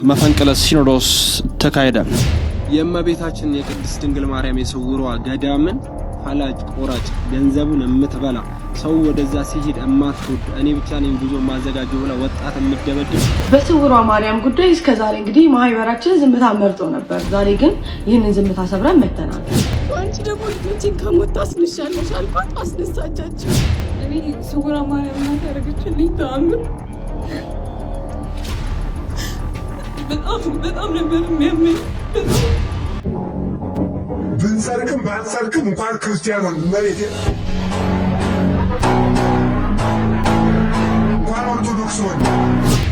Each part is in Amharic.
መፈንቅለ ሲኖዶስ ተካሄደ። የእመቤታችን የቅድስት ድንግል ማርያም የስውሯ ገዳምን ፈላጭ ቆራጭ ገንዘቡን የምትበላ ሰው ወደዛ ሲሄድ እማትወድ እኔ ብቻ ነኝ ጉዞ ማዘጋጀው ብላ ወጣት የምትደበድብ በስውሯ ማርያም ጉዳይ እስከዛሬ እንግዲህ ማህበራችን ዝምታ መርጦ ነበር። ዛሬ ግን ይህንን ዝምታ ሰብረን መተናል። አንቺ ደግሞ ልጆችን ከሞት አስነሻለሽ አልኳት፣ አስነሳቻቸው። እኔ ስውሯ ማርያም ናት ያደረገችልኝ ተአምር። በጣም ነበር የሚያመኝ። ብንሰርቅም ባንሰርቅም እንኳን ክርስቲያን ሆን መሬት እንኳን ኦርቶዶክስ ሆን።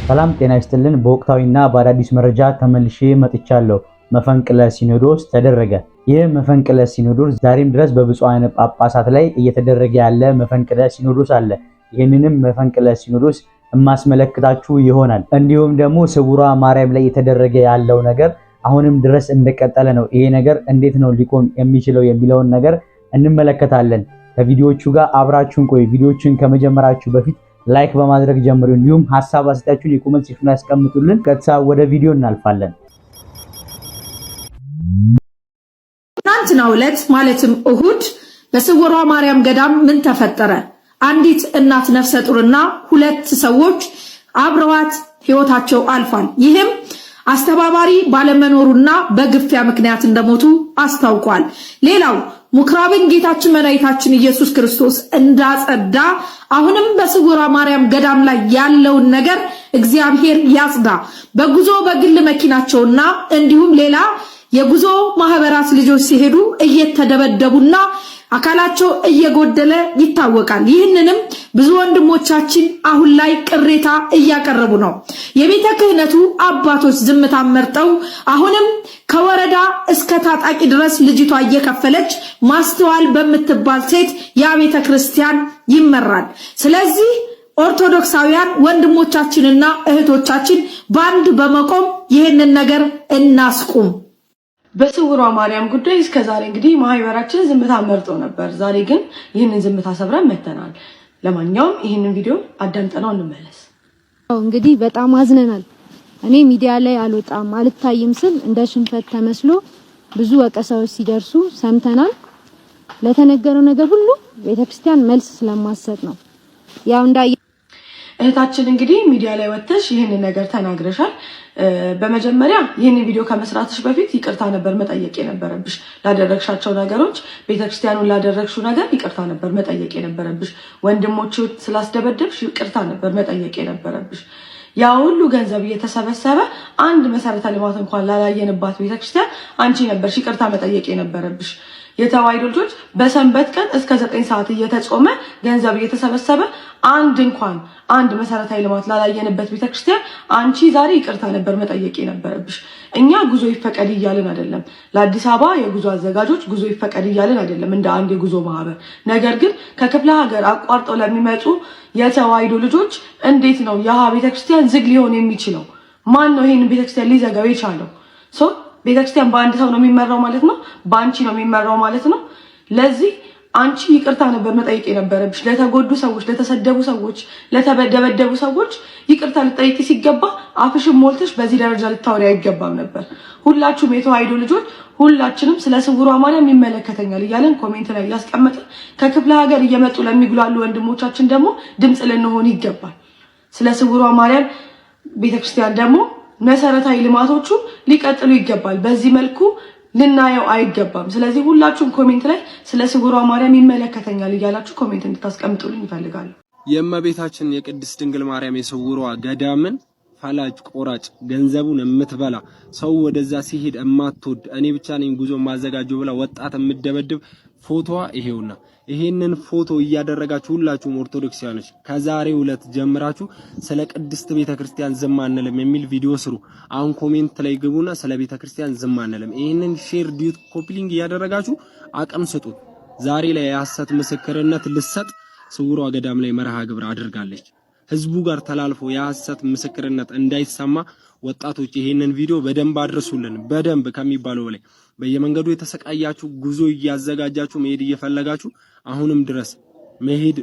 ሰላም ጤና ይስጥልን። በወቅታዊና በአዳዲስ መረጃ ተመልሼ መጥቻለሁ። መፈንቅለ ሲኖዶስ ተደረገ። ይህ መፈንቅለ ሲኖዶስ ዛሬም ድረስ በብፁዓን ጳጳሳት ላይ እየተደረገ ያለ መፈንቅለ ሲኖዶስ አለ። ይህንንም መፈንቅለ ሲኖዶስ እማስመለክታችሁ ይሆናል። እንዲሁም ደግሞ ስውሯ ማርያም ላይ እየተደረገ ያለው ነገር አሁንም ድረስ እንደቀጠለ ነው። ይሄ ነገር እንዴት ነው ሊቆም የሚችለው የሚለውን ነገር እንመለከታለን። ከቪዲዮቹ ጋር አብራችሁን ቆዩ። ቪዲዮቹን ከመጀመራችሁ በፊት ላይክ በማድረግ ጀምሩ። እንዲሁም ሐሳብ አስተያየታችሁን የኮሜንት ሴክሽን ላይ ያስቀምጡልን። ቀጥታ ወደ ቪዲዮ እናልፋለን። ትናንትናው ዕለት ማለትም እሁድ በስውሯ ማርያም ገዳም ምን ተፈጠረ? አንዲት እናት ነፍሰ ጡርና ሁለት ሰዎች አብረዋት ህይወታቸው አልፏል። ይህም አስተባባሪ ባለመኖሩና በግፊያ ምክንያት እንደሞቱ አስታውቋል። ሌላው ምኩራብን ጌታችን መድኃኒታችን ኢየሱስ ክርስቶስ እንዳጸዳ አሁንም በስውሯ ማርያም ገዳም ላይ ያለውን ነገር እግዚአብሔር ያጽዳ። በጉዞ በግል መኪናቸውና እንዲሁም ሌላ የጉዞ ማህበራት ልጆች ሲሄዱ እየተደበደቡና አካላቸው እየጎደለ ይታወቃል። ይህንንም ብዙ ወንድሞቻችን አሁን ላይ ቅሬታ እያቀረቡ ነው። የቤተ ክህነቱ አባቶች ዝምታ መርጠው አሁንም ከወረዳ እስከ ታጣቂ ድረስ ልጅቷ እየከፈለች ማስተዋል በምትባል ሴት ያ ቤተ ክርስቲያን ይመራል። ስለዚህ ኦርቶዶክሳውያን ወንድሞቻችንና እህቶቻችን ባንድ በመቆም ይህንን ነገር እናስቁም። በስውሯ ማርያም ጉዳይ እስከዛሬ እንግዲህ ማህበራችን ዝምታ መርጦ ነበር። ዛሬ ግን ይህንን ዝምታ ሰብረን መተናል። ለማንኛውም ይህንን ቪዲዮ አዳምጠናው እንመለስ። እንግዲህ በጣም አዝነናል። እኔ ሚዲያ ላይ አልወጣም አልታይም ስል እንደ ሽንፈት ተመስሎ ብዙ ወቀሳዎች ሲደርሱ ሰምተናል። ለተነገረው ነገር ሁሉ ቤተክርስቲያን መልስ ስለማሰጥ ነው። ያው እህታችን እንግዲህ ሚዲያ ላይ ወጥተሽ ይህንን ነገር ተናግረሻል። በመጀመሪያ ይህንን ቪዲዮ ከመስራትሽ በፊት ይቅርታ ነበር መጠየቅ የነበረብሽ። ላደረግሻቸው ነገሮች፣ ቤተክርስቲያኑን ላደረግሽው ነገር ይቅርታ ነበር መጠየቅ የነበረብሽ። ወንድሞች ስላስደበደብሽ ይቅርታ ነበር መጠየቅ የነበረብሽ። ያ ሁሉ ገንዘብ እየተሰበሰበ አንድ መሰረተ ልማት እንኳን ላላየንባት ቤተክርስቲያን አንቺ ነበርሽ ይቅርታ መጠየቅ የነበረብሽ። የተዋሕዶ ልጆች በሰንበት ቀን እስከ 9 ሰዓት እየተጾመ ገንዘብ እየተሰበሰበ አንድ መሰረታዊ ልማት ላላየንበት ቤተክርስቲያን አንቺ ዛሬ ይቅርታ ነበር መጠየቅ የነበረብሽ። እኛ ጉዞ ይፈቀድ እያልን አይደለም። ለአዲስ አበባ የጉዞ አዘጋጆች ጉዞ ይፈቀድ እያልን አይደለም እንደ አንድ የጉዞ ማህበር። ነገር ግን ከክፍለ ሀገር አቋርጠው ለሚመጡ የተዋሕዶ ልጆች እንዴት ነው ያ ቤተክርስቲያን ዝግ ሊሆን የሚችለው? ማን ነው ይሄን ቤተክርስቲያን ሊዘጋው የቻለው? ቤተክርስቲያን በአንድ ሰው ነው የሚመራው ማለት ነው? በአንቺ ነው የሚመራው ማለት ነው? ለዚህ አንቺ ይቅርታ ነበር መጠየቅ የነበረብሽ። ለተጎዱ ሰዎች፣ ለተሰደቡ ሰዎች፣ ለተደበደቡ ሰዎች ይቅርታ ልጠይቂ ሲገባ አፍሽን ሞልተሽ በዚህ ደረጃ ልታወሪ አይገባም ነበር። ሁላችሁም የተዋሕዶ ልጆች ሁላችንም ስለ ስውሯ ማርያም ይመለከተኛል እያለን ኮሜንት ላይ ያስቀመጥን ከክፍለ ሀገር እየመጡ ለሚጉላሉ ወንድሞቻችን ደግሞ ድምጽ ልንሆን ይገባል። ስለ ስውሯ ማርያም ቤተክርስቲያን ደግሞ መሰረታዊ ልማቶቹ ሊቀጥሉ ይገባል። በዚህ መልኩ ልናየው አይገባም። ስለዚህ ሁላችሁም ኮሜንት ላይ ስለ ስውሯ ማርያም ይመለከተኛል እያላችሁ ኮሜንት እንድታስቀምጡልኝ ይፈልጋሉ። የእመቤታችን የቅድስት ድንግል ማርያም የስውሯ ገዳምን ፈላጭ ቆራጭ ገንዘቡን የምትበላ ሰው ወደዛ ሲሄድ እማትወድ እኔ ብቻ ነኝ ጉዞ ማዘጋጀው ብላ ወጣት የምትደበድብ ፎቶዋ ይሄውና። ይሄንን ፎቶ እያደረጋችሁ ሁላችሁም ኦርቶዶክሳውያኖች ከዛሬው ዕለት ጀምራችሁ ስለ ቅድስት ቤተክርስቲያን ዝም አንልም የሚል ቪዲዮ ስሩ። አሁን ኮሜንት ላይ ግቡና ስለ ቤተክርስቲያን ዝም አንልም። ይሄንን ሼር ዲዩት ኮፒሊንግ እያደረጋችሁ አቅም ስጡት። ዛሬ ላይ የሐሰት ምስክርነት ልሰጥ ስውሯ ገዳም ላይ መርሃ ግብር አድርጋለች። ህዝቡ ጋር ተላልፎ የሐሰት ምስክርነት እንዳይሰማ ወጣቶች ይሄንን ቪዲዮ በደንብ አድርሱልን። በደንብ ከሚባለው በላይ በየመንገዱ የተሰቃያችሁ ጉዞ እያዘጋጃችሁ መሄድ እየፈለጋችሁ አሁንም ድረስ መሄድ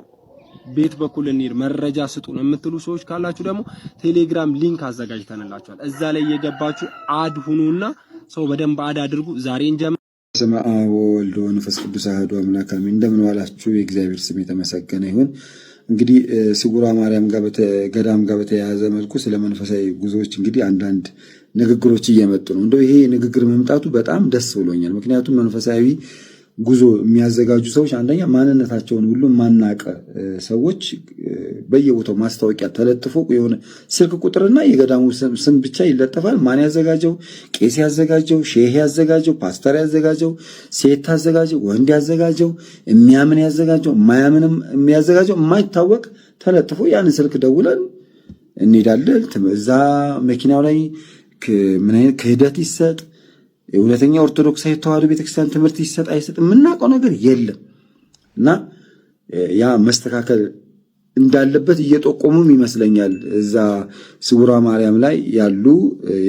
ቤት በኩል እንሂድ መረጃ ስጡን የምትሉ ሰዎች ካላችሁ ደግሞ ቴሌግራም ሊንክ አዘጋጅተንላችኋል። እዛ ላይ የገባችሁ አድ ሁኑና ሰው በደንብ አድ አድርጉ። ዛሬ እንጀምር። በስመ አብ ወወልድ ወመንፈስ ቅዱስ አሐዱ አምላክ አሜን። እንደምን ዋላችሁ? የእግዚአብሔር ስም የተመሰገነ ይሁን። እንግዲህ ስውሯ ማርያም ጋር ገዳም ጋር በተያያዘ መልኩ ስለ መንፈሳዊ ጉዞዎች እንግዲህ አንዳንድ ንግግሮች እየመጡ ነው። እንደው ይሄ ንግግር መምጣቱ በጣም ደስ ብሎኛል። ምክንያቱም መንፈሳዊ ጉዞ የሚያዘጋጁ ሰዎች አንደኛ ማንነታቸውን ሁሉ ማናቀ ሰዎች በየቦታው ማስታወቂያ ተለጥፎ የሆነ ስልክ ቁጥርና የገዳሙ ስም ብቻ ይለጠፋል። ማን ያዘጋጀው? ቄስ ያዘጋጀው፣ ሼህ ያዘጋጀው፣ ፓስተር ያዘጋጀው፣ ሴት ያዘጋጀው፣ ወንድ ያዘጋጀው፣ የሚያምን ያዘጋጀው፣ የማያምንም የሚያዘጋጀው የማይታወቅ ተለጥፎ ያን ስልክ ደውለን እንሄዳለን። እዛ መኪናው ላይ ምን አይነት ክህደት ይሰጥ የእውነተኛ ኦርቶዶክሳዊ ተዋሕዶ ቤተክርስቲያን ትምህርት ይሰጥ አይሰጥ የምናውቀው ነገር የለም እና ያ መስተካከል እንዳለበት እየጠቆሙም ይመስለኛል። እዛ ስውሯ ማርያም ላይ ያሉ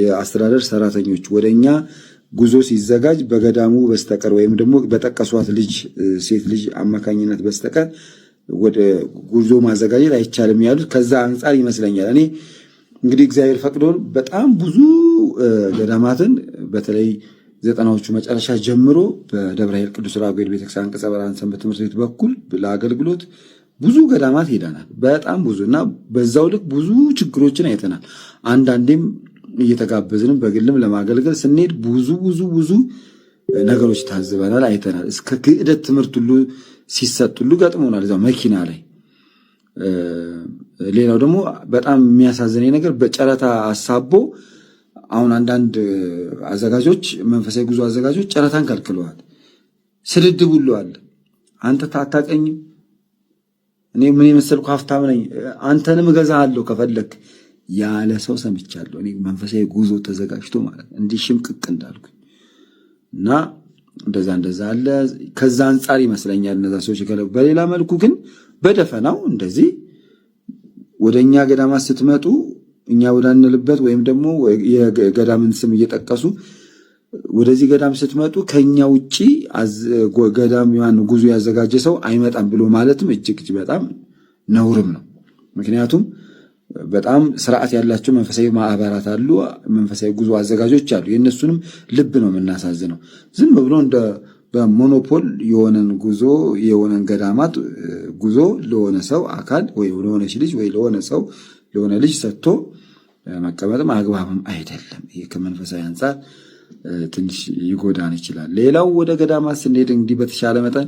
የአስተዳደር ሰራተኞች ወደኛ ጉዞ ሲዘጋጅ በገዳሙ በስተቀር ወይም ደግሞ በጠቀሷት ልጅ ሴት ልጅ አማካኝነት በስተቀር ወደ ጉዞ ማዘጋጀት አይቻልም ያሉት ከዛ አንጻር ይመስለኛል። እኔ እንግዲህ እግዚአብሔር ፈቅዶን በጣም ብዙ ገዳማትን በተለይ 90ዎቹ መጨረሻ ጀምሮ በደብረ ኃይል ቅዱስ ራጉኤል ቤተክርስቲያን አንቀጸ ብርሃን ሰንበት ትምህርት ቤት በኩል ለአገልግሎት ብዙ ገዳማት ሄደናል። በጣም ብዙ እና በዛው ልክ ብዙ ችግሮችን አይተናል። አንዳንዴም እየተጋበዝንም በግልም ለማገልገል ስንሄድ ብዙ ነገሮች ታዝበናል፣ አይተናል። እስከ ክህደት ትምህርት ሁሉ ሲሰጥ ሁሉ ገጥሞናል እዛው መኪና ላይ። ሌላው ደግሞ በጣም የሚያሳዝነኝ ነገር በጨረታ አሳቦ አሁን አንዳንድ አዘጋጆች መንፈሳዊ ጉዞ አዘጋጆች ጨረታን ከልክለዋል። ስድድብ ሁሉ አለ። አንተ ታታቀኝም እኔ ምን የመሰልኩ ሀብታም ነኝ አንተንም እገዛለሁ ከፈለክ ያለ ሰው ሰምቻለሁ። እኔ መንፈሳዊ ጉዞ ተዘጋጅቶ ማለት እንዲህ ሽምቅቅ እንዳልኩኝ እና እንደዛ አለ። ከዛ አንጻር ይመስለኛል እነዛ ሰዎች ከለው። በሌላ መልኩ ግን በደፈናው እንደዚህ ወደኛ ገዳማት ስትመጡ እኛ ወዳንልበት ወይም ደግሞ የገዳምን ስም እየጠቀሱ ወደዚህ ገዳም ስትመጡ ከኛ ውጪ ገዳም ያን ጉዞ ያዘጋጀ ሰው አይመጣም ብሎ ማለትም እጅግ በጣም ነውርም ነው። ምክንያቱም በጣም ስርዓት ያላቸው መንፈሳዊ ማህበራት አሉ፣ መንፈሳዊ ጉዞ አዘጋጆች አሉ። የእነሱንም ልብ ነው የምናሳዝነው። ዝም ብሎ እንደ በሞኖፖል የሆነን ጉዞ የሆነን ገዳማት ጉዞ ለሆነ ሰው አካል ወይ ለሆነች ልጅ ወይ ለሆነ ሰው ለሆነ ልጅ ሰጥቶ መቀመጥም አግባብም አይደለም። ይሄ ከመንፈሳዊ አንጻር ትንሽ ይጎዳን ይችላል። ሌላው ወደ ገዳማት ስንሄድ እንግዲህ በተሻለ መጠን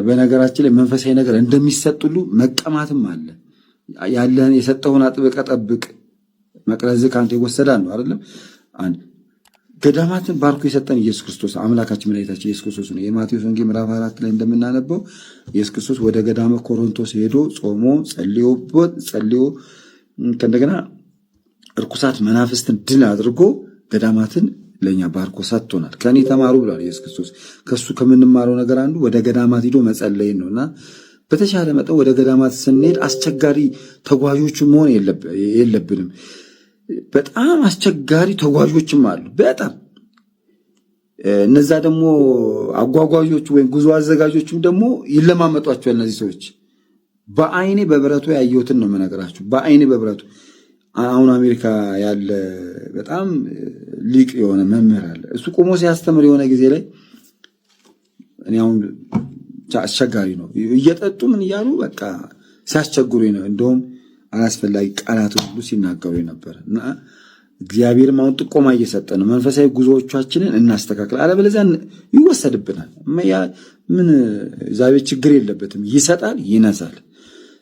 በነገራችን ላይ መንፈሳዊ ነገር እንደሚሰጥ ሁሉ መቀማትም አለ። ያለህን የሰጠውን አጥብቀ ጠብቅ፣ መቅረዝ ካንተ ይወሰዳል ነው አይደለም። ገዳማትን ባርኮ የሰጠን ኢየሱስ ክርስቶስ አምላካችን መድኃኒታችን ኢየሱስ ክርስቶስ ነው። የማቴዎስ ወንጌል ምዕራፍ 4 ላይ እንደምናነበው ኢየሱስ ክርስቶስ ወደ ገዳመ ኮሮንቶስ ሄዶ ጾሞ ጸልዮ ከእንደገና እርኩሳት መናፍስትን ድል አድርጎ ገዳማትን ለኛ ባርኮ ሰጥቶናል። ከኔ ተማሩ ብሏል ኢየሱስ ክርስቶስ። ከሱ ከምንማረው ነገር አንዱ ወደ ገዳማት ሄዶ መጸለይ ነውና በተሻለ መጠን ወደ ገዳማት ስንሄድ አስቸጋሪ ተጓዦች መሆን የለብንም። በጣም አስቸጋሪ ተጓዦችም አሉ። በጣም እነዛ ደግሞ አጓጓዦች ወይም ጉዞ አዘጋጆችም ደግሞ ይለማመጧቸዋል። እነዚህ ሰዎች በአይኔ በብረቱ ያየሁትን ነው የምነግራችሁ። በአይኔ በብረቱ አሁን አሜሪካ ያለ በጣም ሊቅ የሆነ መምህር አለ። እሱ ቆሞ ሲያስተምር የሆነ ጊዜ ላይ እኔ አሁን አስቸጋሪ ነው እየጠጡ ምን እያሉ በቃ ሲያስቸግሩኝ ነው እንደውም አላስፈላጊ ቃላት ሁሉ ሲናገሩ ነበር። እና እግዚአብሔርም አሁን ጥቆማ እየሰጠ ነው። መንፈሳዊ ጉዞዎቻችንን እናስተካክል፣ አለበለዚያ ይወሰድብናል። ምን እግዚአብሔር ችግር የለበትም፣ ይሰጣል፣ ይነሳል።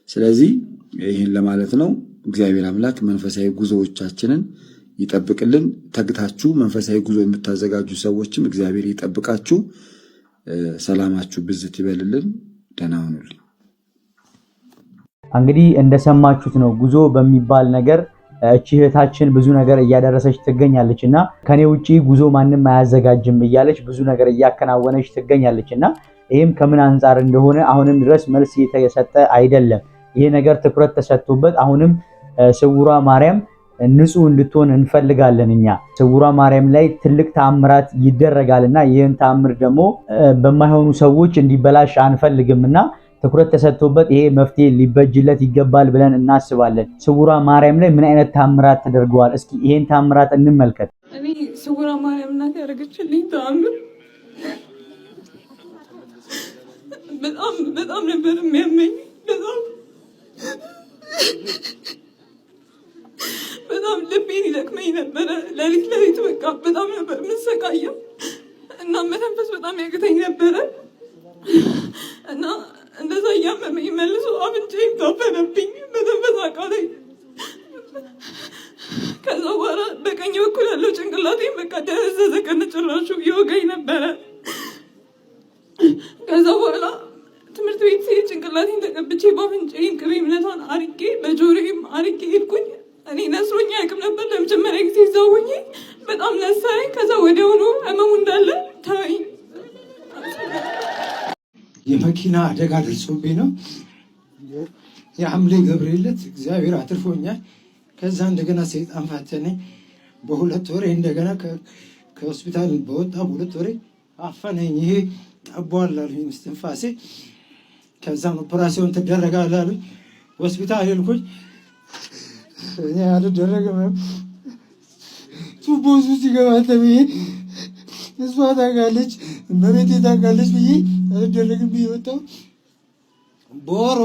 ስለዚህ ይህን ለማለት ነው። እግዚአብሔር አምላክ መንፈሳዊ ጉዞዎቻችንን ይጠብቅልን። ተግታችሁ መንፈሳዊ ጉዞ የምታዘጋጁ ሰዎችም እግዚአብሔር ይጠብቃችሁ። ሰላማችሁ ብዝት ይበልልን። ደህና ሁኑልኝ። እንግዲህ እንደሰማችሁት ነው። ጉዞ በሚባል ነገር እቺ እህታችን ብዙ ነገር እያደረሰች ትገኛለችና ከኔ ውጪ ጉዞ ማንም አያዘጋጅም እያለች ብዙ ነገር እያከናወነች ትገኛለችና ይሄም ከምን አንፃር እንደሆነ አሁንም ድረስ መልስ እየተሰጠ አይደለም። ይሄ ነገር ትኩረት ተሰጥቶበት አሁንም ስውሯ ማርያም ንጹህ እንድትሆን እንፈልጋለን። እኛ ስውሯ ማርያም ላይ ትልቅ ተአምራት ይደረጋልና ይህን ተአምር ደግሞ በማይሆኑ ሰዎች እንዲበላሽ አንፈልግምና ትኩረት ተሰጥቶበት ይሄ መፍትሄ ሊበጅለት ይገባል ብለን እናስባለን። ስውሯ ማርያም ላይ ምን አይነት ታምራት ተደርገዋል? እስኪ ይሄን ታምራት እንመልከት። እኔ ስውሯ ማርያም እናት ያደረገችልኝ ተአምር በጣም ነበር የሚያመኝ። በጣም ልቤን ይደክመኝ ነበረ። ለሊት በቃ በጣም ነበር የምሰቃየው እና መተንፈስ በጣም ያቅተኝ ነበረ እና እንደዛ እያመመኝ መልሶ አፍንጫዬም ታፈነብኝ፣ መተንፈስ አቃተኝ። ከዛ በኋላ በቀኝ በኩል ያለው ጭንቅላቴን በቃ ደረዘዘ፣ ከነጭራሹ ይወጋኝ ነበረ። ከዛ በኋላ ትምህርት ቤት ሲሄድ ጭንቅላቴን ተቀብቼ በአፍንጫዬም ቅቤ እምነቷን አርጌ በጆሮዬም አርጌ ሄድኩኝ። እኔ ነስሮኝ አያውቅም ነበር። ለመጀመሪያ ጊዜ እዛው ሆኜ በጣም ነሳኝ። ከዛ ወዲያውኑ ህመሙ እንዳለ ተወኝ። የመኪና አደጋ ደርሶብኝ ነው የሐምሌ ገብርኤለት እግዚአብሔር አትርፎኛል። ከዛ እንደገና ሰይጣን ፈተነኝ። በሁለት ወሬ እንደገና ከሆስፒታል በወጣ በሁለት ወሬ አፈነኝ። ይሄ ጠቧል አሉኝ እስትንፋሴ። ከዛም ኦፕራሲዮን ትደረጋለህ አሉኝ። ሆስፒታል ሄድኩኝ። እኔ አልደረግም ቱቦ ውስጥ ይገባል ተብዬ እሷ ታውቃለች እመቤቴ ታውቃለች ብዬ አልደረግም ብዬ ወጣሁ። በወሯ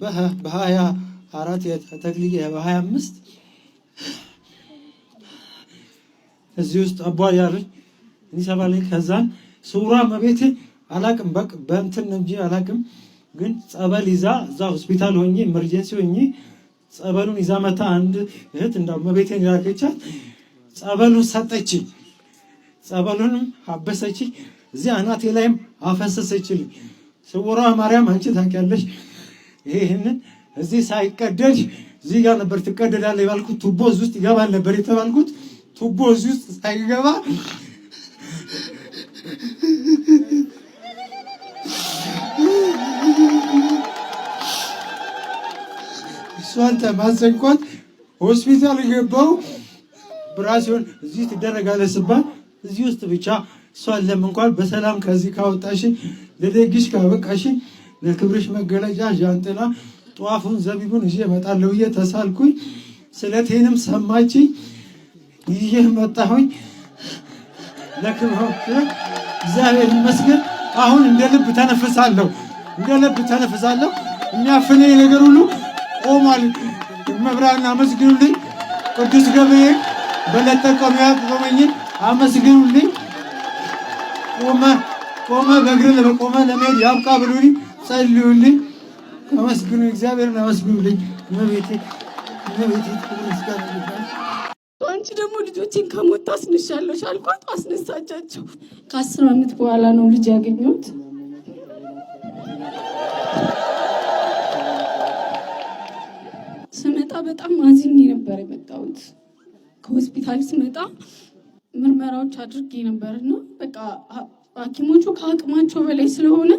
በ24 ተክልዬ በ25 እዚህ ውስጥ አቧል ያሉኝ እንዲሰባልኝ። ከዛን ስውሯ እመቤቴ አላቅም በቃ በእንትን እንጂ አላቅም፣ ግን ጸበል ይዛ እዛ ሆስፒታል ሆኜ ኤመርጀንሲ ሆኜ ጸበሉን ይዛ መታ አንድ እህት እንዳው እመቤቴን ያለቻት ጸበሉን ሰጠችኝ። ጸበሉንም አበሰችኝ። እዚህ አናቴ ላይም አፈሰሰችልኝ። ስውሯ ማርያም አንቺ ታውቂያለሽ፣ ይሄንን እዚህ ሳይቀደድ እዚህ ጋር ነበር ትቀደዳለህ የባልኩት። ቱቦ እዚህ ውስጥ ይገባል ነበር የተባልኩት። ቱቦ እዚህ ውስጥ ሳይገባ እሷን ተማጸንኳት። ሆስፒታል ገባሁ። ኦፕራሲዮን እዚህ ትደረጋለህ ስባል እዚህ ውስጥ ብቻ እሷን ለምንኳን በሰላም ከዚህ ካወጣሽኝ ለደግሽ ካበቃሽኝ ለክብርሽ መገለጫ ዣንጥላ ጧፉን ዘቢቡን ይዤ እመጣለሁ ብዬ ተሳልኩኝ። ስለቴንም ሰማችኝ። ይዤ መጣሁኝ። ለክብር እግዚአብሔር ይመስገን። አሁን እንደ ልብ ተነፍሳለሁ፣ እንደ ልብ ተነፍሳለሁ። የሚያፍነኝ ነገር ሁሉ ቆሟል። መብራን አመስግኑልኝ። ቅዱስ ገብርኤል በለጠቀው ያቆመኝን አመስግኑልኝ። ቆመ በእግር ቆመ ለመሄድ ያብቃ ብሉልኝ፣ ጸልዩልኝ፣ አመስግኑ፣ እግዚአብሔርን አመስግኑልኝ። እመቤቴ አንቺ ደግሞ ልጆቼን ከሞት ታስነሻለሽ አልኳት። አስነሳቻቸው። ከ10 ዓመት በኋላ ነው ልጅ ያገኘሁት። ስመጣ በጣም አዝኜ ነበር የመጣሁት። ከሆስፒታል ስመጣ ምርመራዎች አድርጌ ነበርና በቃ ሐኪሞቹ ከአቅማቸው በላይ ስለሆነ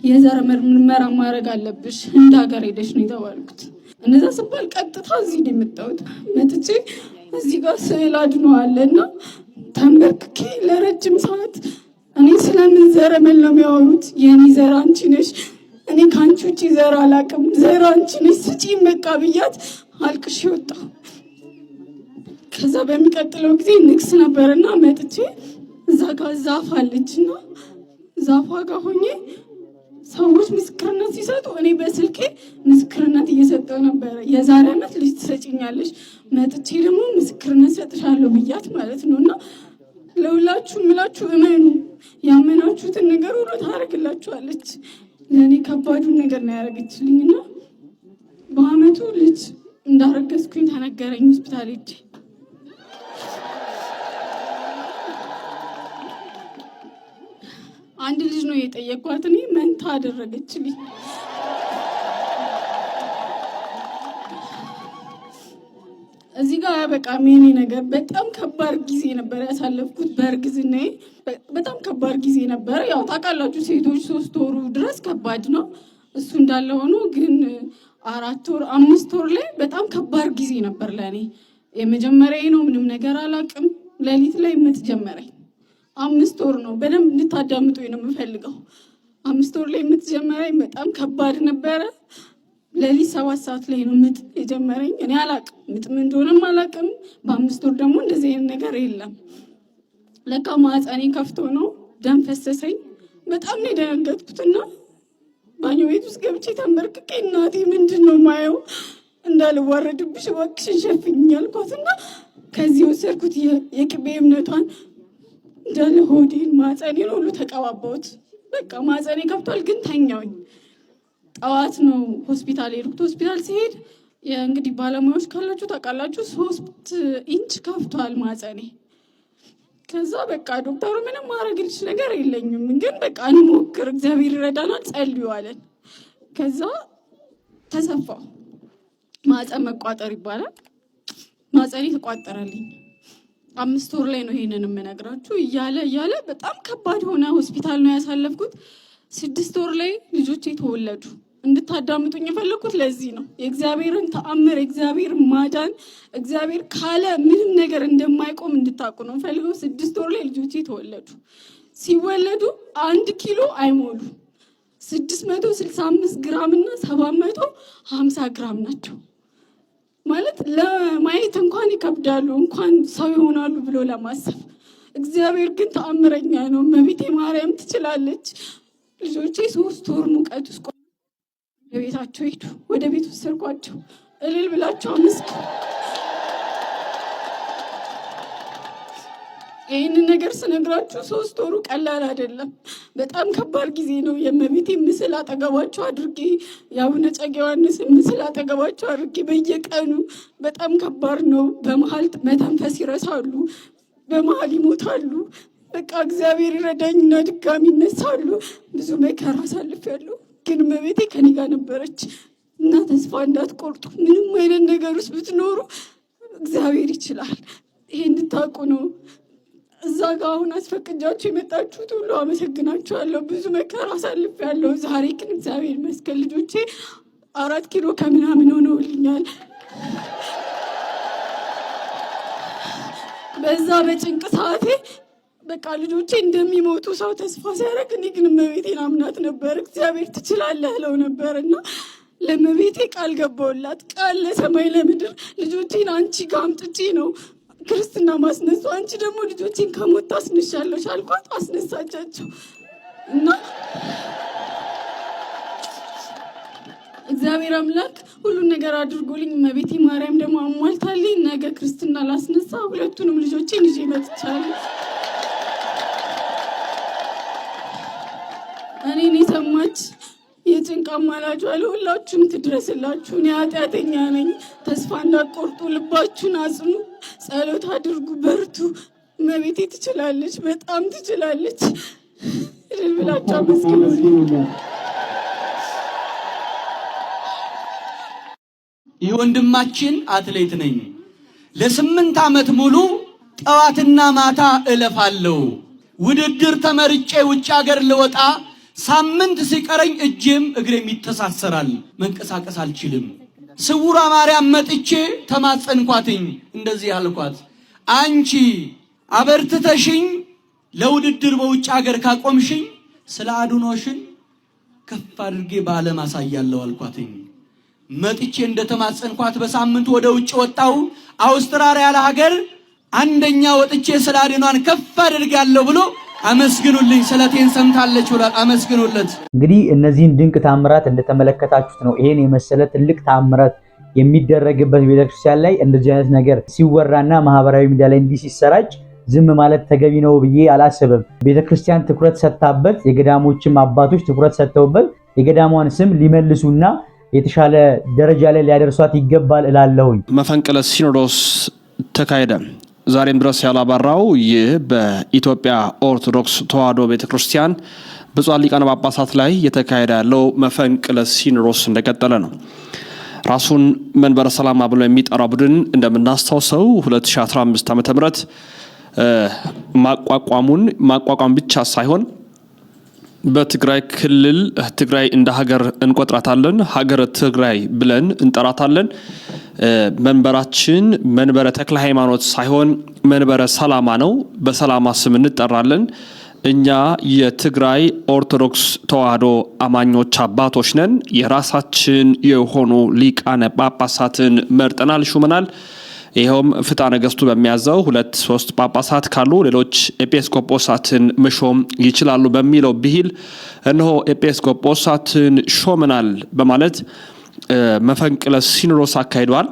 የዘር ምርመራ ማድረግ አለብሽ እንደ ሀገር ሄደሽ ነው የተባልኩት። እነዛ ስባል ቀጥታ እዚህ ነው የመጣሁት። መጥቼ እዚህ ጋር ስዕል አድኖዋለና ተንበርክኬ ለረጅም ሰዓት እኔ ስለምን ዘረመል ነው የሚያወሩት? የኔ ዘር አንቺ ነሽ፣ እኔ ከአንቺ ውጭ ዘር አላውቅም፣ ዘር አንቺ ነሽ ስጪኝ በቃ ብያት አልቅሼ ወጣሁ። ከዛ በሚቀጥለው ጊዜ ንግስ ነበርና መጥቼ እዛ ጋር ዛፍ አለችና ዛፏ ጋር ሆኜ ሰዎች ምስክርነት ሲሰጡ እኔ በስልኬ ምስክርነት እየሰጠው ነበረ። የዛሬ ዓመት ልጅ ትሰጪኛለሽ፣ መጥቼ ደግሞ ምስክርነት ሰጥሻለሁ ብያት ማለት ነውና ለሁላችሁ ምላችሁ እመኑ፣ ያመናችሁትን ነገር ሁሉ ታደርግላችኋለች። ለእኔ ከባዱን ነገር ነው ያደረገችልኝና በአመቱ ልጅ እንዳረገዝኩኝ ተነገረኝ ሆስፒታል ሄጄ። አንድ ልጅ ነው የጠየኳት፣ እኔ መንታ አደረገችልኝ። እዚህ ጋር በቃ የኔ ነገር በጣም ከባድ ጊዜ ነበር ያሳለፍኩት። በእርግዝናዬ በጣም ከባድ ጊዜ ነበር። ያው ታውቃላችሁ ሴቶች 3 ወሩ ድረስ ከባድ ነው። እሱ እንዳለ ሆኖ ግን 4 ወር 5 ወር ላይ በጣም ከባድ ጊዜ ነበር ለእኔ። የመጀመሪያዬ ነው፣ ምንም ነገር አላውቅም። ሌሊት ላይ ምጥ ጀመረኝ። 5 ወር ነው። በደንብ እንድታዳምጡ ነው የምፈልገው። 5 ወር ላይ ምጥ ጀመረኝ። በጣም ከባድ ነበረ። ሌሊት 7 ሰዓት ላይ ነው ምጥ የጀመረኝ። እኔ አላቅም ምጥ ምን እንደሆነም አላቅም። በ5 ወር ደግሞ እንደዚህ አይነት ነገር የለም። ለካ ማህፀኔ ከፍቶ ነው። ደም ፈሰሰኝ። በጣም ነው የደነገጥኩትና ባኞ ቤት ውስጥ ገብቼ ተንበርክኬ እናቴ ምንድነው ማየው እንዳልዋረድብሽ እባክሽን ሸፍኝ አልኳትና ከዚህ ወሰድኩት የቅቤ እምነቷን እንዳለ ሆዴን ማህፀኔን ሁሉ ተቀባባሁት። በቃ ማህፀኔ ከፍቷል ግን ተኛውኝ። ጠዋት ነው ሆስፒታል የሄድኩት። ሆስፒታል ሲሄድ እንግዲህ ባለሙያዎች ካላችሁ ታውቃላችሁ 3 ኢንች ከፍቷል ማህፀኔ። ከዛ በቃ ዶክተሩ ምንም ማድረግልሽ ነገር የለኝም ግን በቃ እንሞክር እግዚአብሔር ይረዳናል ጸልዩ አለን። ከዛ ተሰፋው። ማህፀን መቋጠር ይባላል። ማህፀኔ ተቋጠረልኝ። 5 ወር ላይ ነው ይሄንን የምነግራችሁ። እያለ በጣም ከባድ ሆነ። ሆስፒታል ነው ያሳለፍኩት። 6 ወር ላይ ልጆቼ ተወለዱ። እንድታዳምጡኝ የፈለኩት ለዚህ ነው። የእግዚአብሔርን ተአምር የእግዚአብሔር ማዳን እግዚአብሔር ካለ ምንም ነገር እንደማይቆም እንድታውቁ ነው ፈልገው። 6 ወር ላይ ልጆቼ ተወለዱ። ሲወለዱ 1 ኪሎ አይሞሉ 665 ግራም እና 750 ግራም ናቸው። ማለት ለማየት እንኳን ይከብዳሉ እንኳን ሰው ይሆናሉ ብሎ ለማሰብ። እግዚአብሔር ግን ተአምረኛ ነው። እመቤቴ ማርያም ትችላለች። ልጆቼ 3 ወር ሙቀት ውስጥ ወደ ቤታቸው ሄዱ። ወደ ቤት ወሰድኳቸው። እልል ብላቸው አመስግኑ። ይህንን ነገር ስነግራችሁ 3 ወሩ ቀላል አይደለም። በጣም ከባድ ጊዜ ነው። የእመቤቴ ምስል አጠገባቸው አድርጌ የአቡነ እጨጌ ዮሐንስን ምስል አጠገባቸው አድርጌ በየቀኑ በጣም ከባድ ነው። በመሀል መተንፈስ ይረሳሉ፣ በመሀል ይሞታሉ። በቃ እግዚአብሔር ይረዳኝና ድጋሚ ይነሳሉ። ብዙ መከራ አሳልፌያለሁ። ግን እመቤቴ ከኔ ጋር ነበረች እና ተስፋ እንዳትቆርጡ። ምንም አይነት ነገር ውስጥ ብትኖሩ እግዚአብሔር ይችላል። ይሄ እንድታውቁ ነው። እዛ ጋር አሁን አስፈቅጃችሁ የመጣችሁት ሁሉ አመሰግናችኋለሁ። ብዙ መከራ አሳልፌያለሁ። ዛሬ ግን እግዚአብሔር ይመስገን ልጆቼ 4 ኪሎ ከምናምን ሆነውልኛል። በዛ በጭንቅ ሰዓቴ በቃ ልጆቼ እንደሚሞቱ ሰው ተስፋ ሲያደርግ እኔ ግን እመቤቴን አምናት ነበር። እግዚአብሔር ትችላለህ እለው ነበር እና ለእመቤቴ ቃል ገባሁላት። ቃል ለሰማይ ለምድር ልጆቼን አንቺ ጋር አምጥቼ ነው ክርስትና ማስነሱ። አንቺ ደግሞ ልጆቼን ከሞት ታስነሻለሽ አልኳት። አስነሳቻቸው እና እግዚአብሔር አምላክ ሁሉን ነገር አድርጎልኝ እመቤቴ ማርያም ደግሞ አሟልታልኝ ነገ ክርስትና ላስነሳ ሁለቱንም ልጆቼን ይዤ መጥቻለሁ። እኔን የሰማች የጭንቅ አማላጇ ለሁላችሁም ትድረስላችሁ። እኔ ኃጢአተኛ ነኝ። ተስፋ እንዳትቆርጡ፣ ልባችሁን አጽኑ፣ ጸሎት አድርጉ፣ በርቱ። እመቤቴ ትችላለች፣ በጣም ትችላለች። እልል ብላችሁ አመስግኑልኝ። ይህ ወንድማችን አትሌት ነኝ። ለ8 ዓመት ሙሉ ጠዋትና ማታ እለፋለሁ። ውድድር ተመርጬ ውጭ ሀገር ልወጣ ሳምንት ሲቀረኝ እጄም እግሬም ይተሳሰራል፣ መንቀሳቀስ አልችልም። ስውሯ ማርያም መጥቼ ተማጸንኳትኝ። እንደዚህ አልኳት፣ አንቺ አበርትተሽኝ ለውድድር በውጭ ሀገር ካቆምሽኝ ስለ አድኖሽን ከፍ አድርጌ በዓለም አሳያለሁ አልኳትኝ። መጥቼ እንደተማጸንኳት በሳምንቱ ወደ ውጭ ወጣው። አውስትራሊያ ለሀገር አንደኛ ወጥቼ ስለ አድኗን ከፍ አድርጋለሁ ብሎ አመስግኑልኝ። ስለቴን ሰምታለች ብሎ አመስግኑለት። እንግዲህ እነዚህን ድንቅ ታምራት እንደተመለከታችሁት ነው። ይሄን የመሰለ ትልቅ ታምራት የሚደረግበት ቤተክርስቲያን ላይ እንደዚህ አይነት ነገር ሲወራና ማህበራዊ ሚዲያ ላይ እንዲህ ሲሰራጭ ዝም ማለት ተገቢ ነው ብዬ አላስብም። ቤተክርስቲያን ትኩረት ሰጥታበት፣ የገዳሞችም አባቶች ትኩረት ሰጥተውበት የገዳሟን ስም ሊመልሱና የተሻለ ደረጃ ላይ ሊያደርሷት ይገባል እላለሁኝ። መፈንቅለ ሲኖዶስ ተካሄደ። ዛሬም ድረስ ያላባራው ይህ በኢትዮጵያ ኦርቶዶክስ ተዋሕዶ ቤተክርስቲያን ብፁዓን ሊቃነ ጳጳሳት ላይ የተካሄደ ያለው መፈንቅለ ሲኖዶስ እንደቀጠለ ነው። ራሱን መንበረ ሰላማ ብሎ የሚጠራ ቡድን እንደምናስታውሰው 2015 ዓ.ም ማቋቋም ብቻ ሳይሆን በትግራይ ክልል ትግራይ እንደ ሀገር እንቆጥራታለን፣ ሀገረ ትግራይ ብለን እንጠራታለን። መንበራችን መንበረ ተክለ ሃይማኖት ሳይሆን መንበረ ሰላማ ነው። በሰላማ ስም እንጠራለን። እኛ የትግራይ ኦርቶዶክስ ተዋህዶ አማኞች አባቶች ነን። የራሳችን የሆኑ ሊቃነ ጳጳሳትን መርጠናል፣ ሹመናል። ይኸውም ፍትሐ ነገሥቱ በሚያዘው 2-3 ጳጳሳት ካሉ ሌሎች ኤጲስቆጶሳትን መሾም ይችላሉ በሚለው ብሂል እነሆ ኤጲስቆጶሳትን ሾመናል በማለት መፈንቅለ ሲኖዶስ አካሂደዋል።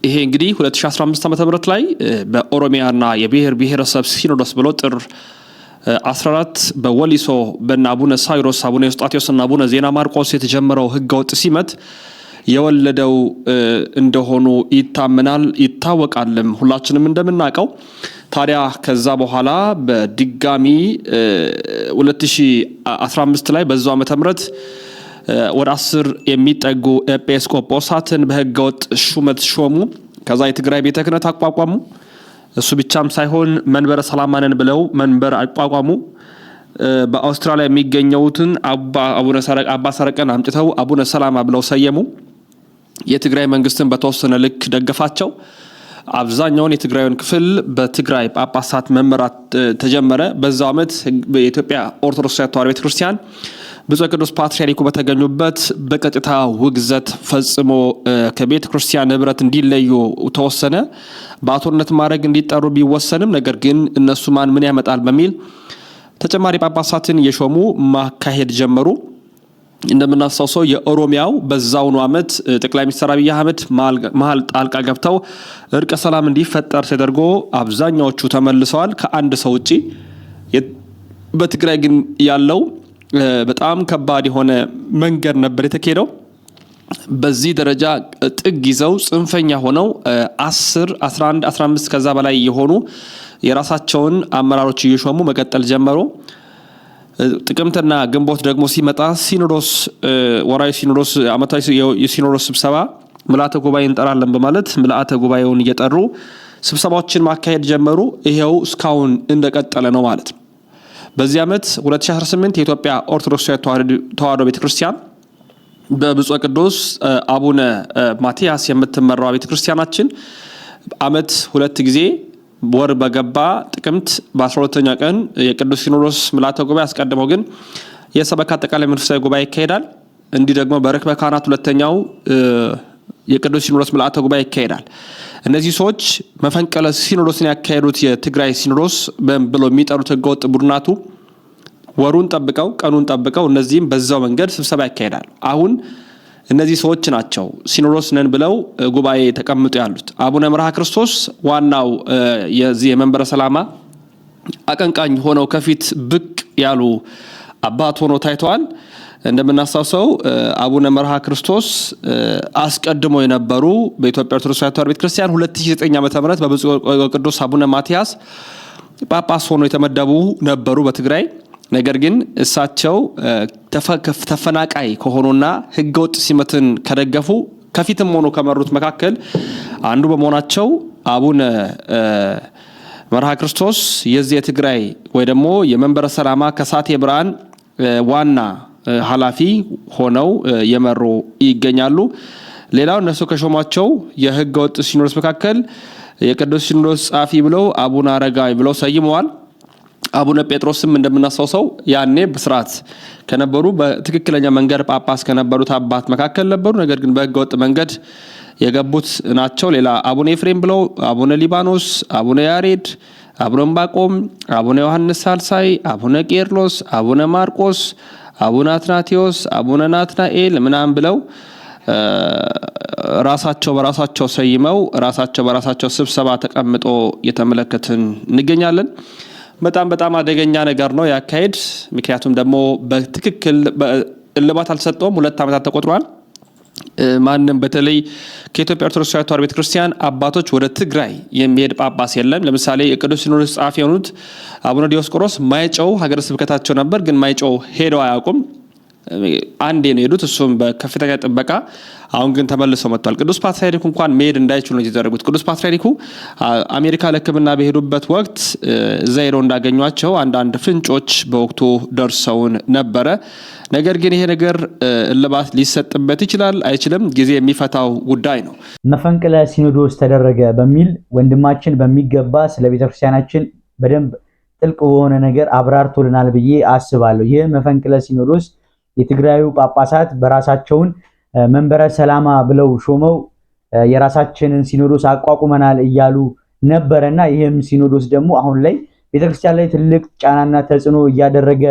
ይሄ እንግዲህ 2015 ዓ.ም ላይ በኦሮሚያና የብሔር ብሔረሰብ ሲኖዶስ ብሎ ጥር 14 በወሊሶ በእነ አቡነ ሳይሮስ፣ አቡነ ኤዎስጣቴዎስና አቡነ ዜና ማርቆስ የተጀመረው ህገወጥ ሲመት የወለደው እንደሆኑ ይታመናል፣ ይታወቃልም ሁላችንም እንደምናውቀው። ታዲያ ከዛ በኋላ በድጋሚ 2015 ላይ በዛው ዓመተ ምህረት ወደ 10 የሚጠጉ ኤጲስቆጶሳትን በህገወጥ ሹመት ሾሙ። ከዛ የትግራይ ቤተ ክህነት አቋቋሙ። እሱ ብቻም ሳይሆን መንበረ ሰላማንን ብለው መንበር አቋቋሙ። በአውስትራሊያ የሚገኘውትን አባ ሰረቀን አምጥተው አቡነ ሰላማ ብለው ሰየሙ። የትግራይ መንግስትን በተወሰነ ልክ ደገፋቸው። አብዛኛውን የትግራዩን ክፍል በትግራይ ጳጳሳት መመራት ተጀመረ። በዛው ዓመት በኢትዮጵያ ኦርቶዶክስ ተዋሕዶ ቤተክርስቲያን ብፁዕ ቅዱስ ፓትርያርኩ በተገኙበት በቀጥታ ውግዘት ፈጽሞ ከቤተ ክርስቲያን ህብረት እንዲለዩ ተወሰነ። በአቶነት ማድረግ እንዲጠሩ ቢወሰንም ነገር ግን እነሱ ምን ያመጣል በሚል ተጨማሪ ጳጳሳትን የሾሙ ማካሄድ ጀመሩ። እንደምናስታውሰው የኦሮሚያው በዛውኑ ዓመት ጠቅላይ ሚኒስትር አብይ አህመድ መሀል ጣልቃ ገብተው እርቀ ሰላም እንዲፈጠር ተደርጎ አብዛኛዎቹ ተመልሰዋል ከአንድ ሰው ውጪ። በትግራይ ግን ያለው በጣም ከባድ የሆነ መንገድ ነበር የተካሄደው። በዚህ ደረጃ ጥግ ይዘው ጽንፈኛ ሆነው 10 11 15 ከዛ በላይ የሆኑ የራሳቸውን አመራሮች እየሾሙ መቀጠል ጀመሩ። ጥቅምትና ግንቦት ደግሞ ሲመጣ ሲኖዶስ ወራይ ሲኖዶስ አመታዊ የሲኖዶስ ስብሰባ ምልአተ ጉባኤ እንጠራለን በማለት ምልአተ ጉባኤውን እየጠሩ ስብሰባዎችን ማካሄድ ጀመሩ። ይሄው እስካሁን እንደቀጠለ ነው ማለት ነው። በዚህ ዓመት 2018 የኢትዮጵያ ኦርቶዶክስ ተዋሕዶ ቤተክርስቲያን በብፁዕ ቅዱስ አቡነ ማቲያስ የምትመራው ቤተክርስቲያናችን ዓመት 2 ጊዜ ወር በገባ ጥቅምት በ12ኛ ቀን የቅዱስ ሲኖዶስ ምልአተ ጉባኤ አስቀድመው ግን የሰበካ አጠቃላይ መንፈሳዊ ጉባኤ ይካሄዳል። እንዲህ ደግሞ በርክበ ካህናት ሁለተኛው የቅዱስ ሲኖዶስ ምልአተ ጉባኤ ይካሄዳል። እነዚህ ሰዎች መፈንቅለ ሲኖዶስን ያካሄዱት የትግራይ ሲኖዶስ ብለው የሚጠሩት ህገወጥ ቡድናቱ ወሩን ጠብቀው ቀኑን ጠብቀው እነዚህም በዛው መንገድ ስብሰባ ያካሄዳል። አሁን እነዚህ ሰዎች ናቸው ሲኖዶስ ነን ብለው ጉባኤ ተቀምጡ ያሉት። አቡነ መርሃ ክርስቶስ ዋናው የዚህ የመንበረ ሰላማ አቀንቃኝ ሆነው ከፊት ብቅ ያሉ አባት ሆነው ታይተዋል። እንደምናስታውሰው አቡነ መርሃ ክርስቶስ አስቀድሞ የነበሩ በኢትዮጵያ ኦርቶዶክስ ተዋሕዶ ቤተክርስቲያን 2009 ዓ.ም በብፁዕ ቅዱስ አቡነ ማቲያስ ጳጳስ ሆነው የተመደቡ ነበሩ በትግራይ። ነገር ግን እሳቸው ተፈናቃይ ከሆኑና ህገወጥ ሲመትን ከደገፉ ከፊትም ሆኖ ከመሩት መካከል አንዱ በመሆናቸው አቡነ መርሃ ክርስቶስ የዚህ የትግራይ ወይ ደግሞ የመንበረ ሰላማ ከሳቴ ብርሃን ዋና ኃላፊ ሆነው የመሩ ይገኛሉ። ሌላው እነሱ ከሾሟቸው የህገወጥ ሲኖዶስ መካከል የቅዱስ ሲኖዶስ ጻፊ ብለው አቡነ አረጋዊ ብለው ሰይመዋል። አቡነ ጴጥሮስም እንደምናስታውሰው ያኔ በስርዓት ከነበሩ በትክክለኛ መንገድ ጳጳስ ከነበሩት አባት መካከል ነበሩ። ነገር ግን በህገወጥ መንገድ የገቡት ናቸው። ሌላ አቡነ ኤፍሬም ብለው አቡነ ሊባኖስ፣ አቡነ ያሬድ፣ አቡነ ዕንባቆም፣ አቡነ ዮሐንስ ሳልሳይ፣ አቡነ ቄርሎስ፣ አቡነ ማርቆስ፣ አቡነ አትናቴዎስ፣ አቡነ ናትናኤል ምናምን ብለው ራሳቸው በራሳቸው ሰይመው ራሳቸው በራሳቸው ስብሰባ ተቀምጦ እየተመለከትን እንገኛለን። በጣም አደገኛ ነገር ነው ያካሄድ። ምክንያቱም ደግሞ በትክክል እልባት አልሰጠውም። 2 ዓመታት ተቆጥሯል። ማንም በተለይ ከኢትዮጵያ ኦርቶዶክስ ተዋሕዶ ቤተክርስቲያን አባቶች ወደ ትግራይ የሚሄድ ጳጳስ የለም። ለምሳሌ የቅዱስ ሲኖዶስ ጻፊ የሆኑት አቡነ ዲዮስቆሮስ ማይጨው ሀገረ ስብከታቸው ነበር፣ ግን ማይጨው ሄደው አያውቁም። አንዴ ነው የሄዱት፣ እሱም በከፍተኛ ጥበቃ። አሁን ግን ተመልሰው መጥቷል። ቅዱስ ፓትርያርኩ እንኳን መሄድ እንዳይችሉ ነው የተደረጉት። ቅዱስ ፓትርያርኩ አሜሪካ ለሕክምና በሄዱበት ወቅት እዛ ሄደው እንዳገኟቸው አንዳንድ ፍንጮች በወቅቱ ደርሰውን ነበረ። ነገር ግን ይሄ ነገር እልባት ሊሰጥበት ይችላል አይችልም፣ ጊዜ የሚፈታው ጉዳይ ነው። መፈንቅለ ሲኖዶስ ተደረገ በሚል ወንድማችን በሚገባ ስለ ቤተክርስቲያናችን በደንብ ጥልቅ በሆነ ነገር አብራርቶልናል ብዬ አስባለሁ። ይህ መፈንቅለ ሲኖዶስ የትግራዩ ጳጳሳት በራሳቸውን መንበረ ሰላማ ብለው ሾመው የራሳችንን ሲኖዶስ አቋቁመናል እያሉ ነበርና ይህም ሲኖዶስ ደግሞ አሁን ላይ ቤተክርስቲያን ላይ ትልቅ ጫናና ተጽዕኖ እያደረገ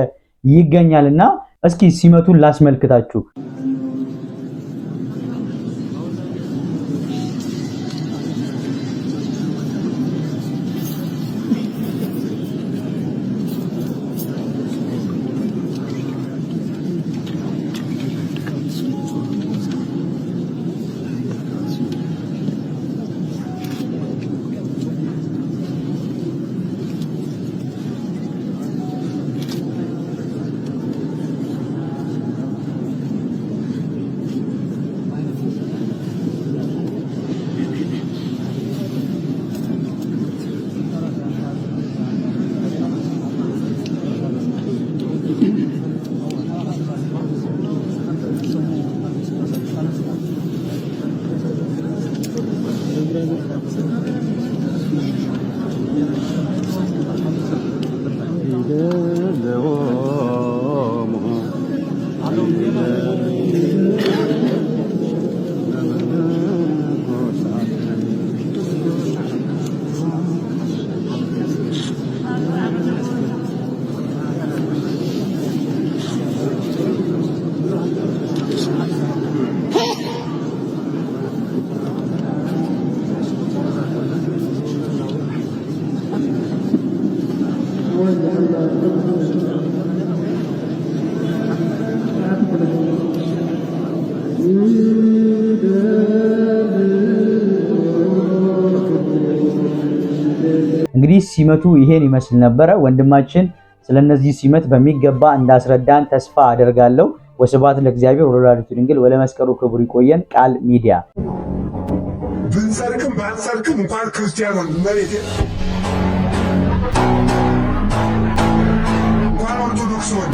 ይገኛልና እስኪ ሲመቱን ላስመልክታችሁ። እንግዲህ ሲመቱ ይሄን ይመስል ነበረ። ወንድማችን ስለነዚህ ሲመት በሚገባ እንዳስረዳን ተስፋ አደርጋለሁ። ወስብሐት ለእግዚአብሔር ወለወላዲቱ ድንግል ወለመስቀሉ ክቡር። ይቆየን። ቃል ሚዲያ። ብንሰርቅም ባንሰርቅም እንኳን ክርስቲያን ሆን መሬት እንኳን ኦርቶዶክስ ሆን